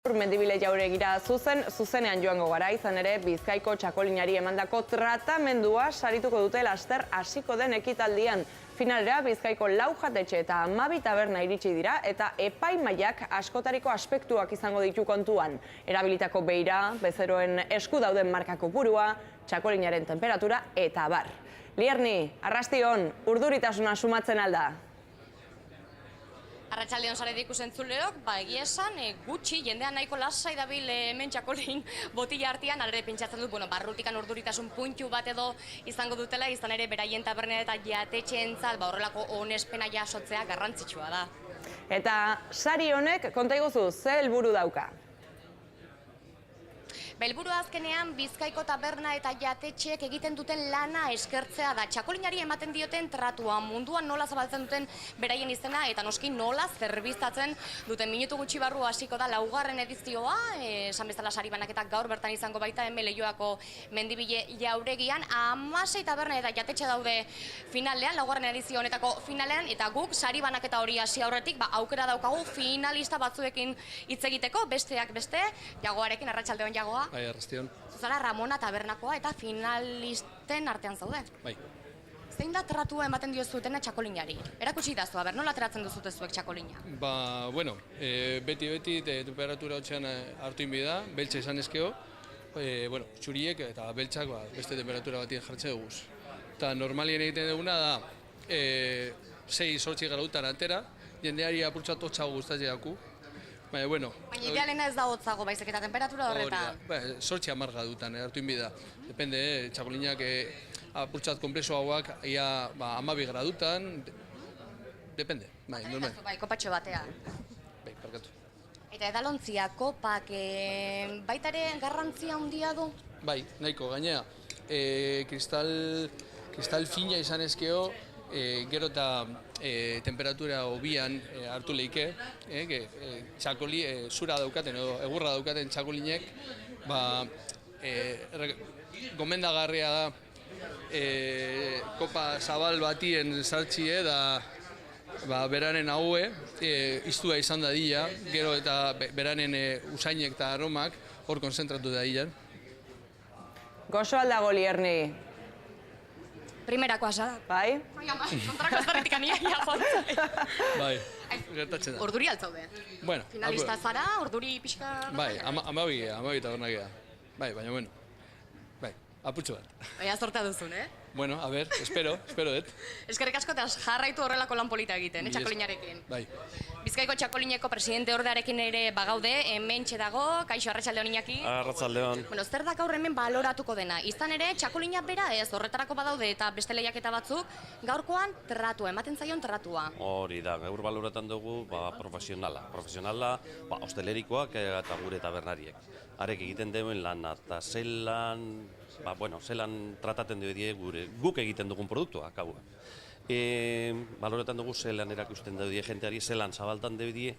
Mendibile Jauregira zuzenean joango gara, izan ere Bizkaiko txakolinari emandako tratamendua sarituko dute laster hasiko den ekitaldian. Finalera Bizkaiko 4 jatetxe eta 12 taberna iritsi dira eta epaimahaiak askotariko aspektuak izango ditu kontuan. Erabilitako beira, bezeroen esku dauden marka kopurua, txakolinaren temperatura eta abar. Lierni, arrastion, urduritasuna sumatzen alda? Arratsaldeon saretik ikusen-entzuleok, egia esan, gutxi, jendean nahiko lasai dabil hemen txakolin botila artean, alere pentsatzen dut, barrutikan urduritasun puntu bat edo izango dutela, izan ere beraien taberna eta jatetxeentzat horrelako onespena jasotzea garrantzitsua da. Eta sari honek, konta iguzu, ze helburu dauka? Helburu azkenean Bizkaiko taberna eta jatetxeek egiten duten lana eskertzea da. Txakolinari ematen dioten tratua, munduan nola zabaltzen duten beraien izena eta noski nola zerbitzatzen duten. Minutu gutxi barru hasiko da 4. edizioa, esan bezala sari banaketak gaur bertan izango baita hemen Leioako Mendibile Jauregian. 16 taberna eta jatetxe daude finalean, 4. edizio honetako finalean, eta guk sari banaketa hori hasi aurretik aukera daukagu finalista batzuekin hitz egiteko, besteak beste, Jagoarekin. Arratsaldeon, Jagoa. Bai, arrastion. Zuzara Ramona tabernakoa eta finalisten artean zaude. Bai. Zein da tratua ematen diozuetena txakolinari? Erakutsi dazu, nola ateratzen duzute zuek txakolina? Bueno, beti temperatura hotxean hartu inbida, beltza izan ezkeo, txuriek eta beltzak beste temperatura batien jartze duguz. Eta normalien egiten duguna da, 6-8 gradutan atera, jendeari apurtxat hotxago gustatzen daku. Baina idealena ez da hotzago, baizik eta temperatura horretan. Sortzi amarga dutan, hartu inbida. Depende, txakolinak apurtxat komplexo hauak, ia 12 gradutan, depende. Normal. Kopatxo batea. Bai, parkatu. Eta edalontzia, kopak, baitare garrantzia handia du? Bai, nahiko, gainea, kristal fina izan ezkeo, gero eta temperatura hobian hartu leike, txakoli, zura daukaten edo egurra daukaten txakolinek, gomendagarria da kopa zabal batien sartxie da beraren haue, iztua izan dadila, gero eta beraren usainek eta aromak hor konzentratu dadilan. Gozo aldago, Lierni? Primerako asa. Bai? Kontrako azterritik ania jasotzai. Bai, gertatzen da. Urduri altzaude. Finalista zara, urduri pixka... Bai, 12 tabernak eda. Bai, baina bueno. Bai, apurtxo bat. Baina zortea duzun, Bueno, a ver, espero dut. Eskerrik asko eta jarraitu horrelako lan polita egiten, txakolinarekin. Bai. Bizkaiko txakolineko presidente ordearekin ere bagaude, hementxe dago, kaixo, arratsaldeon Iñaki. Arratsaldeon. Zer da gaur hemen baloratuko dena? Izan ere, txakolina bera ez, horretarako badaude eta beste lehiaketa batzuk, gaurkoan tratua, ematen zaion tratua. Hori da, gaur baloratan dugu profesionala. Profesionala, hostelerikoak eta gure tabernariek. Arek egiten duen lan eta zelan trataten dugu guk egiten dugun produktuak, hau. Baloretan dugu zelan erakusten daudie jenteari, zelan zabaltan daudie,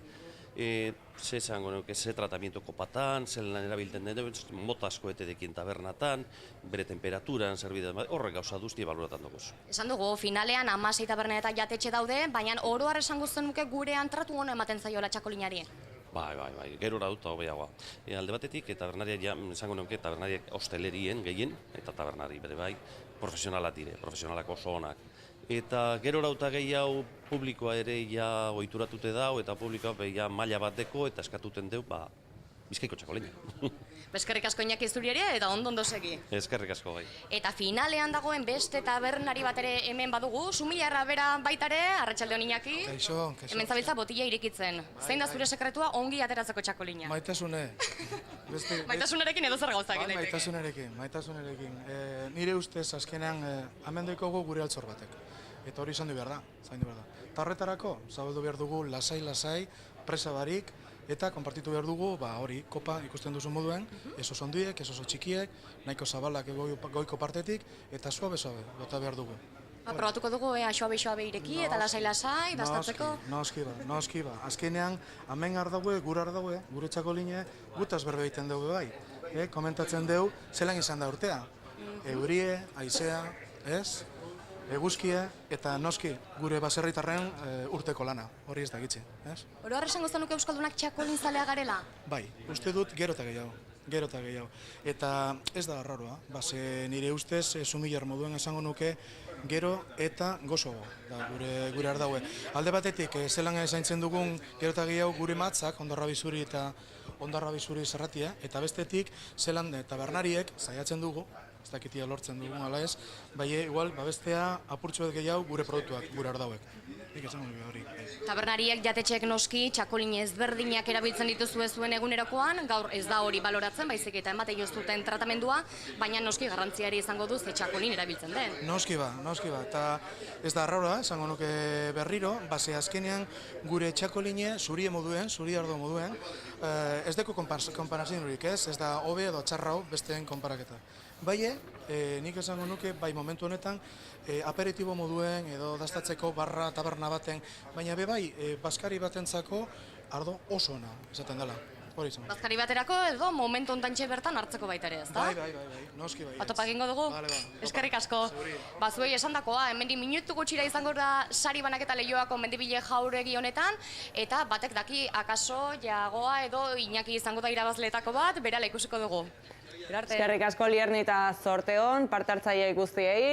ze tratamiento kopatan, zelan erabilten dugu, mota asko etedekin tabernatan, bere temperaturan, zerbide, horrek gauza duzti baloretan dugu. Esan dugu, finalean 16 taberna eta jatetxe daude, baina oro har esango zenuke gurean tratu hono ematen zaiola txakolinari. Bai, gerora dut hobeagoa. Alde batetik, tabernariak, esango nuke, tabernariak hostelerien gehien, eta tabernari bere bai, profesionalak dire, profesionalak oso onak. Eta gerora dut gehiago publikoa ere ohituratute dau, eta publikoa maila bat deko, eta eskatuten deu, Bizkaiko txakolina. Eskerrik asko Iñaki zuri ere, eta ondo segi. Eskerrik asko gai. Eta finalean dagoen beste tabernari bat ere hemen badugu, Sumilarra bera baitare, arratsaldeon Iñaki. Kaixo. Hemen zabiltza botila irikitzen. Zein da zure sekretua ongi ateratzeko txakolina? Maitasune. Maitasunarekin edo zer gauzak daiteke? Maitasunarekin. Nire ustez azkenean amendoikogu gure altzor batek. Eta hori zaindu behar da. Ta horretarako, zabaldu behar dugu lasai, presa barik, eta konpartitu behar dugu, hori, kopa ikusten duzu moduen, ez oso ondiek, ez oso txikiek, nahiko zabalak goiko partetik, eta suabe, bota behar dugu. Probatuko dugu, suabe ireki eta lasai, dastatzeko? Noski ba. Azkenean, hemen gure txakoline, gutaz berbe egiten dugu bai. Komentatzen dugu, zelan izan da urtea. Eurie, haizea, ez? eguzkia eta noski gure baserritarren urteko lana, hori ez da gitzi, ez? Oro har esango zenuke euskaldunak txakolin zalea garela? Bai, uste dut gero eta gehiago. Eta ez da arraroa, nire ustez, sumillar moduen esango nuke, gero eta gozoago da gure ardaue. Alde batetik, zelan zaintzen dugun gero eta gehiago gure matzak, Ondarra Bizuri eta Ondarra Bizuri Zerratia, eta bestetik, zelan tabernariek saiatzen dugu, ez dakitia lortzen dugun ala ez, bai igual, bestea apurtxoet gehiago gure produktuak, gure ardauek. Nik esango nuke hori. Tabernariek, jatetxeek noski, txakolin ezberdinak erabiltzen dituzue zuen egunerakoan, gaur ez da hori baloratzen, baizik eta ematen joztuten tratamendua, baina noski garrantziari izango du ze txakolin erabiltzen den. Noski ba, eta ez da arraura, esango nuke berriro, azkenean gure txakoline zuri moduen, zuri ardo moduen, ez deko konparazin horik ez da hobe edo txarrau besteen konparaketa. Bai, nik esango nuke, bai momentu honetan, aperitibo moduen edo dastatzeko barra taberna baten, baina bai, baskari batentzako ardo oso ona, esaten dela. Bazkari baterako edo momentu ontantxe bertan hartzeko baita ere, ezta? Bai, noski bai. Atopa egingo dugu? Eskerrik asko. Zuei esandakoa, hemendik minutu gutxira izango da sari banaketa Leioako Mendibile Jauregi honetan, eta batek daki akaso Jagoa edo Iñaki izango da irabazleetako bat, berala ikusiko dugu. Eskerrik asko Lierni eta zorte on, parte hartzaile guztiei.